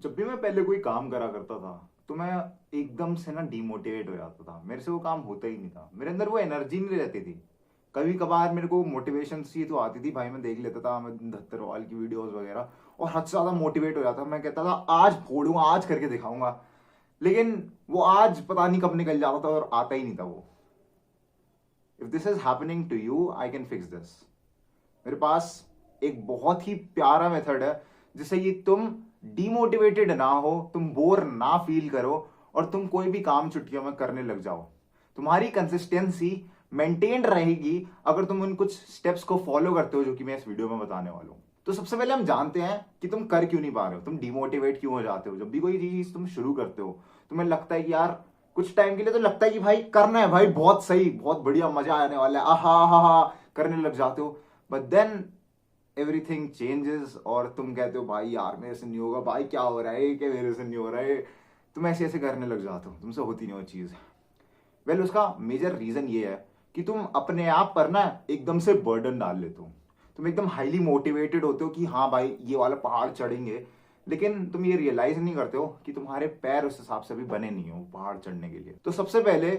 जब भी मैं पहले कोई काम करा करता था तो मैं एकदम से ना डीमोटिवेट हो जाता था। मेरे से वो काम होता ही नहीं था, मेरे अंदर वो एनर्जी नहीं रहती थी। कभी कभार मेरे को मोटिवेशन सी तो आती थी भाई, मैं देख लेता था मैं धत्तरवाल की वीडियोस वगैरह और हद से ज्यादा मोटिवेट हो जाता। मैं कहता था आज फोड़ूंगा, आज करके दिखाऊंगा। लेकिन वो आज पता नहीं कब निकल जाता था और आता ही नहीं था वो। If this is happening to you I can fix this. मेरे पास एक बहुत ही प्यारा मेथड है जिससे कि तुम डीमोटिवेटेड ना हो, तुम बोर ना फील करो और तुम कोई भी काम चुटकियों में करने लग जाओ। तुम्हारी कंसिस्टेंसी मेंटेन रहेगी अगर तुम उन कुछ स्टेप्स को फॉलो करते हो जो कि मैं इस वीडियो में बताने वाला हूं। तो सबसे पहले हम जानते हैं कि तुम कर क्यों नहीं पा रहे हो, तुम डिमोटिवेट क्यों हो जाते हो। जब भी कोई चीज तुम शुरू करते हो तुम्हें लगता है कि यार कुछ टाइम के लिए तो लगता है कि भाई करना है, भाई बहुत सही, बहुत बढ़िया, मजा आने वाला है, आहा हा हा, करने लग जाते हो। बट देन एवरीथिंग चेंजेस और तुम कहते हो भाई यार मेरे से नहीं होगा, भाई क्या हो रहा है, क्या मेरे से नहीं हो रहा है। तुम ऐसे ऐसे करने लग जाते हो, तुमसे होती नहीं वो चीज। वेल उसका मेजर रीजन ये है कि तुम अपने आप पर ना एकदम से बर्डन डाल लेते हो। तुम एकदम हाईली मोटिवेटेड होते हो कि हाँ भाई ये वाला पहाड़ चढ़ेंगे, लेकिन तुम ये रियलाइज नहीं करते हो कि तुम्हारे पैर उस हिसाब से भी बने नहीं हो पहाड़ चढ़ने के लिए। तो सबसे पहले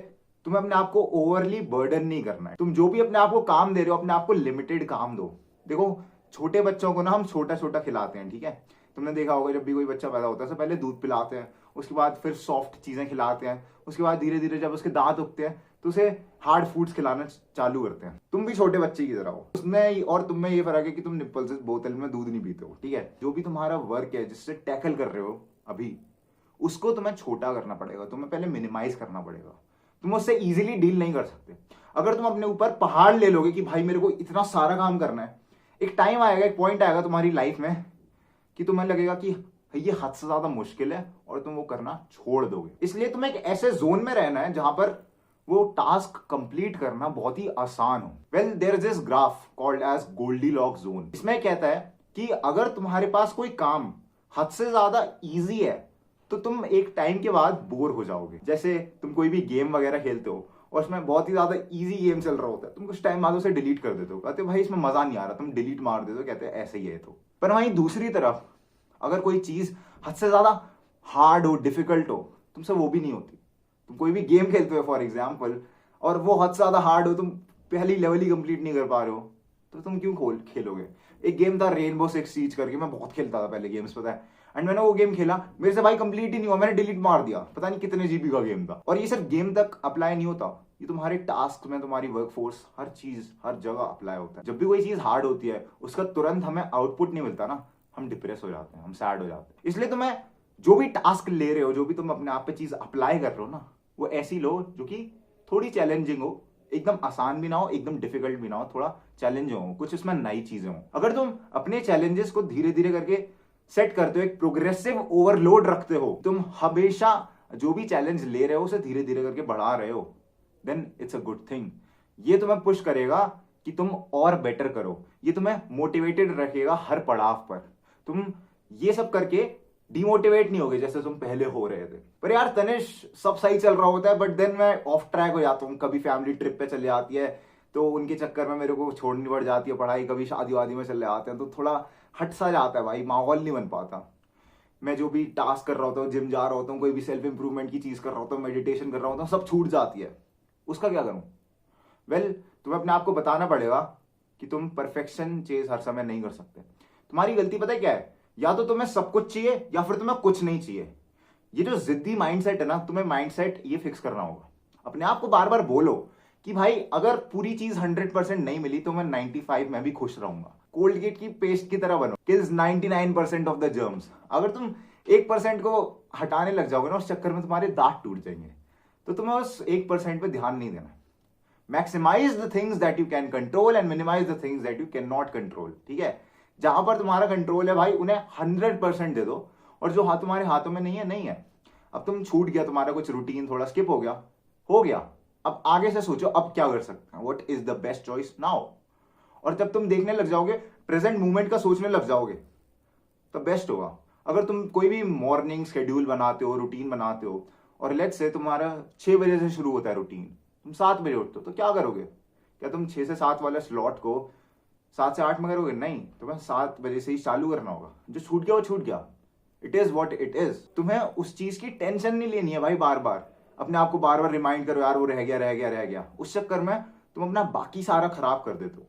तुम्हें अपने आप को ओवरली बर्डन नहीं करना है। तुम जो भी अपने आप को काम दे रहे हो अपने आप को लिमिटेड काम दो। देखो छोटे बच्चों को ना हम छोटा छोटा खिलाते हैं, ठीक है। तुमने देखा होगा जब भी कोई बच्चा पैदा होता है सबसे पहले दूध पिलाते हैं, उसके बाद फिर सॉफ्ट चीजें खिलाते हैं, उसके बाद धीरे धीरे जब उसके दांत उगते हैं तो उसे हार्ड फूड्स खिलाना चालू करते हैं। तुम भी छोटे बच्चे की तरह हो। उसमें और तुम में ये फर्क है कि तुम निप्पल से बोतल में दूध नहीं पीते हो, ठीक है। जो भी तुम्हारा वर्क है जिससे टैकल कर रहे हो अभी, उसको तुम्हें छोटा करना पड़ेगा, तुम्हें पहले मिनिमाइज करना पड़ेगा। तुम उससे इजीली डील नहीं कर सकते। अगर तुम अपने ऊपर पहाड़ ले लोगे कि भाई मेरे को इतना सारा काम करना है, एक टाइम आएगा, एक पॉइंट आएगा तुम्हारी लाइफ में कि तुम्हें लगेगा कि ये हद से ज्यादा मुश्किल है और तुम वो करना छोड़ दोगे। इसलिए तुम्हें एक ऐसे जोन में रहना है जहां पर वो टास्क कंप्लीट करना बहुत ही आसान हो। Well there is this graph called as goldilock zone. इसमें कहता है कि अगर तुम्हारे पास कोई काम हद से ज्यादा इजी है तो तुम एक टाइम के बाद बोर हो जाओगे। जैसे तुम कोई भी गेम वगैरह खेलते हो और उसमें बहुत ही ज्यादा इजी गेम चल रहा होता है, तुम कुछ टाइम बाद उसे डिलीट कर देते हो, कहते हो भाई इसमें मजा नहीं आ रहा, तुम डिलीट मार देते हो, कहते हैं ऐसे ही है। तो पर वहीं दूसरी तरफ अगर कोई चीज हद से ज्यादा हार्ड हो, डिफिकल्ट हो, तुमसे वो भी नहीं होती। तुम कोई भी गेम खेलते हो फॉर एग्जाम्पल और वो हद से ज्यादा हार्ड हो, तुम पहली लेवल ही कंप्लीट नहीं कर पा रहे हो, तो तुम क्यों खेलोगे। एक गेम था रेनबो सिक्स सीज करके, मैं बहुत खेलता था पहले गेम्स, पता है। एंड मैंने वो गेम खेला, मेरे से भाई कंप्लीट ही नहीं हुआ, मैंने डिलीट मार दिया। पता नहीं कितने जीबी का गेम था। और ये सिर्फ गेम तक अप्लाई नहीं होता, ये तुम्हारे टास्क में, तुम्हारी वर्कफोर्स, हर चीज हर जगह अप्लाई होता है। जब भी कोई चीज हार्ड होती है उसका तुरंत हमें आउटपुट नहीं मिलता ना, हम डिप्रेस हो जाते हैं, हम सैड हो जाते हैं। इसलिए तुम्हें जो भी टास्क ले रहे हो, जो भी तुम अपने आप पे चीज अप्लाई कर रहे हो ना, वो ऐसी लो जो कि थोड़ी चैलेंजिंग हो, एकदम आसान भी ना हो, एकदम डिफिकल्ट भी ना हो, थोड़ा चैलेंज हो, कुछ उसमें नई चीजें हो। अगर तुम अपने चैलेंजेस को धीरे धीरे करके सेट करते हो, एक प्रोग्रेसिव ओवरलोड रखते हो, तुम हमेशा जो भी चैलेंज ले रहे हो उसे धीरे धीरे करके बढ़ा रहे हो, then it's a good thing. ये तुम्हें पुश करेगा कि तुम और बेटर करो, ये तुम्हें मोटिवेटेड रखेगा हर पड़ाव पर। तुम ये सब करके डिमोटिवेट नहीं होगे जैसे तुम पहले हो रहे थे। पर यार तनिष, सब सही चल रहा होता है बट देन मैं ऑफ ट्रैक हो जाता हूँ। कभी फैमिली ट्रिप पे चले जाती है तो उनके चक्कर में मेरे को छोड़नी पड़ जाती है पढ़ाई, कभी शादी वादी में चले जाते हैं तो थोड़ा हट सा जाता है भाई, माहौल नहीं बन पाता। मैं जो भी टास्क कर रहा होता हूँ, जिम जा रहा होता हूँ, कोई भी सेल्फ इंप्रूवमेंट की चीज कर रहा होता हूँ, मेडिटेशन कर रहा होता हूँ, सब छूट जाती है। उसका क्या करूं। वेल तुम्हें अपने आप को बताना पड़ेगा कि तुम परफेक्शन चेज हर समय नहीं कर सकते। तुम्हारी गलती पता है क्या है, या तो तुम्हें सब कुछ चाहिए या फिर तुम्हें कुछ नहीं चाहिए। ये जो जिद्दी माइंडसेट है ना, तुम्हें माइंडसेट ये फिक्स करना होगा। अपने आप को बार बार बोलो कि भाई अगर पूरी चीज 100% नहीं मिली तो मैं 95 में भी खुश रहूंगा। कोलगेट की पेस्ट की तरह बनो, किल्स 99% ऑफ द जर्म्स। अगर तुम 1% को हटाने लग जाओगे ना, उस चक्कर में तुम्हारे दांत टूट जाएंगे। तो तुम्हें उस 1% पे ध्यान नहीं देना। Maximize the things that you can control and minimize the things that you can not control, ठीक है। जहां पर तुम्हारा कंट्रोल है भाई उन्हें 100% दे दो, और जो तुम्हारे हाथों में नहीं है नहीं है। अब तुम छूट गया, तुम्हारा कुछ रूटीन थोड़ा स्किप हो गया, हो गया। अब आगे से सोचो अब क्या कर सकते हैं, what is the best choice now. और जब तुम देखने लग जाओगे, प्रेजेंट मूवमेंट का सोचने लग जाओगे, तो बेस्ट होगा। अगर तुम कोई भी मॉर्निंग शेड्यूल बनाते हो, रूटीन बनाते हो, और लेट्स से तुम्हारा 6 बजे से शुरू होता है रूटीन, तुम 7 बजे उठते हो, तो क्या करोगे। क्या तुम 6 से 7 वाले स्लॉट को 7 से 8 में करोगे, नहीं। तुम्हें 7 बजे से ही चालू करना होगा। जो छूट गया वो छूट गया, it is what it is. तुम्हें उस चीज की टेंशन नहीं लेनी है भाई, बार बार अपने आप को बार बार रिमाइंड करो यार वो रह गया रह गया रह गया, उस चक्कर में तुम अपना बाकी सारा खराब कर देते हो।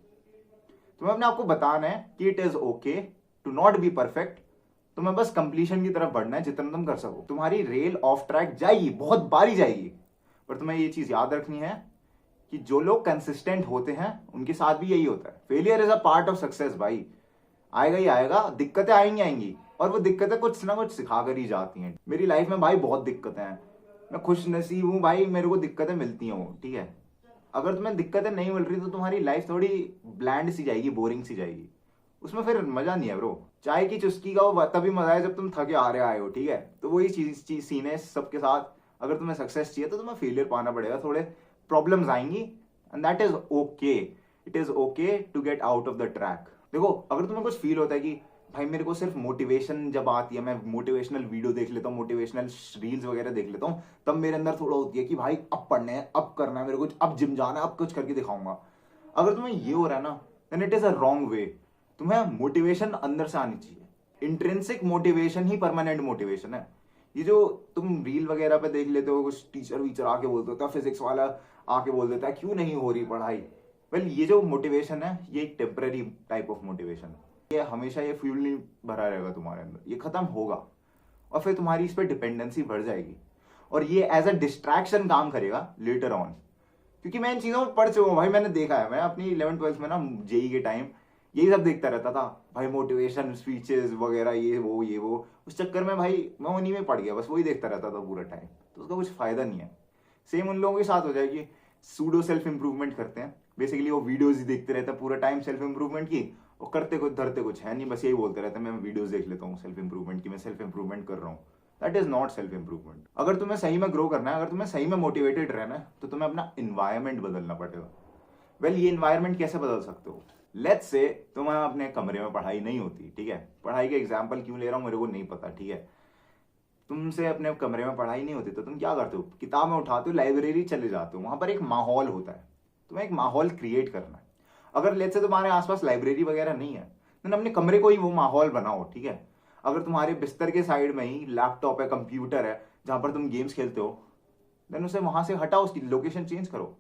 तुम्हें अपने आप को बताना है कि it is okay to not be perfect, तुम्हें बस कंप्लीशन की तरफ बढ़ना है जितना तुम कर सको। तुम्हारी रेल ऑफ ट्रैक जाएगी, बहुत बारी जाएगी, पर तुम्हें ये चीज याद रखनी है कि जो लोग कंसिस्टेंट होते हैं उनके साथ भी यही होता है। Failure is a part of success भाई, आएगा ही आएगा, दिक्कतें आएंगी आएंगी, और वो दिक्कतें कुछ ना कुछ सिखा कर ही जाती हैं। मेरी लाइफ में भाई बहुत दिक्कतें हैं, मैं खुश नसीब हूं भाई, मेरे को दिक्कतें मिलती हैं वो, ठीक है। अगर तुम्हें दिक्कतें नहीं मिल रही तो तुम्हारी लाइफ थोड़ी ब्लैंड सी जाएगी, बोरिंग सी जाएगी, उसमें फिर मजा नहीं है ब्रो। चाय की चुस्की का वो तभी मजा है जब तुम थके हारे आए हो, ठीक है। तो वही चीज सीन है सबके साथ। अगर तुम्हें सक्सेस चाहिए तो तुम्हें फेलियर पाना पड़ेगा, थोड़े प्रॉब्लम्स आएंगी, and that is okay. It is okay to get out of the track. देखो, अगर तुम्हें कुछ फील होता है कि भाई मेरे को सिर्फ मोटिवेशन जब आती है, मैं मोटिवेशनल वीडियो देख लेता हूँ, मोटिवेशनल रील्स वगैरह देख लेता हूँ, तब मेरे अंदर थोड़ा होती है कि भाई अब पढ़ना है, अब करना है मेरे को, अब जिम जाना है, अब कुछ करके दिखाऊंगा। अगर तुम्हें ये हो रहा है ना, then it is a wrong way. तुम्हें मोटिवेशन अंदर से आनी चाहिए। इंट्रिंसिक मोटिवेशन ही परमानेंट मोटिवेशन है। ये जो तुम रील वगैरह पे देख लेते हो, कुछ टीचर वीचर आके बोल देता है, फिजिक्स वाला आके बोल देता है क्यों नहीं हो रही पढ़ाई, वेल ये जो मोटिवेशन है ये एक टेम्पररी टाइप ऑफ मोटिवेशन है। ये हमेशा ये फ्यूल नहीं भरा रहेगा तुम्हारे अंदर, ये खत्म होगा और फिर तुम्हारी इस पर डिपेंडेंसी बढ़ जाएगी, और ये एज अ डिस्ट्रैक्शन काम करेगा लेटर ऑन। क्योंकि मैं इन चीजों में पढ़ चुका हूँ भाई, मैंने देखा है। मैं अपनी 11th-12th में ना, जेई के टाइम यही सब देखता रहता था भाई, मोटिवेशन स्पीचेस वगैरह, ये वो उस चक्कर में भाई मैं उन्हीं में पड़ गया, बस वही देखता रहता था पूरा टाइम, तो उसका कुछ फायदा नहीं है। सेम उन लोगों के साथ हो जाएगी, सूडो सेल्फ इंप्रूवमेंट करते हैं, बेसिकली वो वीडियोस ही देखते रहते हैं पूरा टाइम सेल्फ इंप्रूवमेंट की, और करते कुछ धरते कुछ है नहीं, बस यही बोलते रहते हैं मैं वीडियोस देख लेता हूँ सेल्फ इंप्रूवमेंट की, मैं सेल्फ इंप्रूवमेंट कर रहा हूँ। That is not self improvement. अगर तुम्हें सही में ग्रो करना है, अगर तुम्हें सही में मोटिवेटेड रहना है, तो तुम्हें अपना इन्वायरमेंट बदलना पड़ेगा। वेल ये इन्वायरमेंट कैसे बदल सकते हो? लेट्स से तुम्हें अपने कमरे में पढ़ाई नहीं होती, ठीक है, पढ़ाई का एग्जाम्पल क्यों ले रहा हूँ मेरे को नहीं पता, ठीक है। तुमसे अपने कमरे में पढ़ाई नहीं होती तो तुम क्या करते हो? किताबें उठाते हो, लाइब्रेरी चले जाते हो, वहां पर एक माहौल होता है, तुम्हें एक माहौल क्रिएट करना है। अगर लेट्स से तुम्हारे आसपास लाइब्रेरी वगैरह नहीं है, तो अपने कमरे को ही वो माहौल बनाओ, ठीक है। अगर तुम्हारे बिस्तर के साइड में ही लैपटॉप है, कंप्यूटर है, जहां पर तुम गेम्स खेलते हो, देन उसे वहां से हटाओ, उसकी लोकेशन चेंज करो।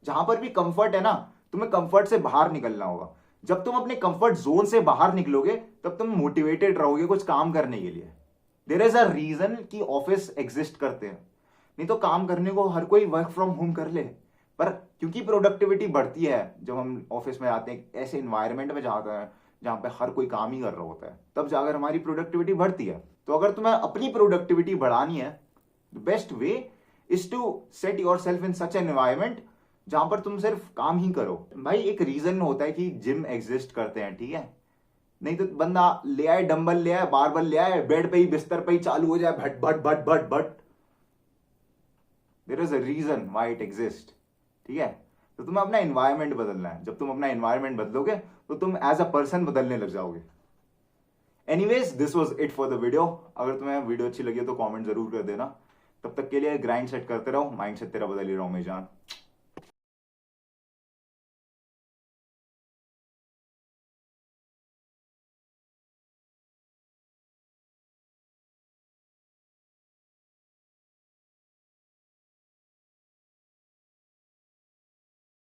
जहां पर भी कंफर्ट है ना, तुम्हें कंफर्ट से बाहर निकलना होगा। जब तुम अपने कंफर्ट जोन से बाहर निकलोगे तब तुम मोटिवेटेड रहोगे कुछ काम करने के लिए। देयर इज अ रीजन कि ऑफिस एग्जिस्ट करते हैं, नहीं तो काम करने को हर कोई वर्क फ्रॉम होम कर ले, पर क्योंकि प्रोडक्टिविटी बढ़ती है जब हम ऑफिस में जाते हैं, ऐसे इन्वायरमेंट में जाते हैं जहां पे हर कोई काम ही कर रहा होता है, तब जाकर हमारी प्रोडक्टिविटी बढ़ती है। तो अगर तुम्हें अपनी प्रोडक्टिविटी बढ़ानी है, the best way is to set yourself in such an environment जहां पर तुम सिर्फ काम ही करो। भाई एक रीजन होता है कि जिम एग्जिस्ट करते हैं, ठीक है, नहीं तो बंदा ले आए डंबल, ले आए बारबल, ले आए बेड पे ही बिस्तर पे ही चालू हो जाए भट भट भट भट भट। There is a reason why it exist, ठीक है। तो तुम्हें अपना एनवायरमेंट बदलना है। जब तुम अपना एनवायरमेंट बदलोगे तो तुम एज अ पर्सन बदलने लग जाओगे। Anyways, this was it for the video. अगर तुम्हें वीडियो अच्छी लगी तो कमेंट जरूर कर देना। तब तक के लिए ग्राइंड सेट करते रहो, माइंड सेट तेरा बदल ही रहा हूं मैं जान।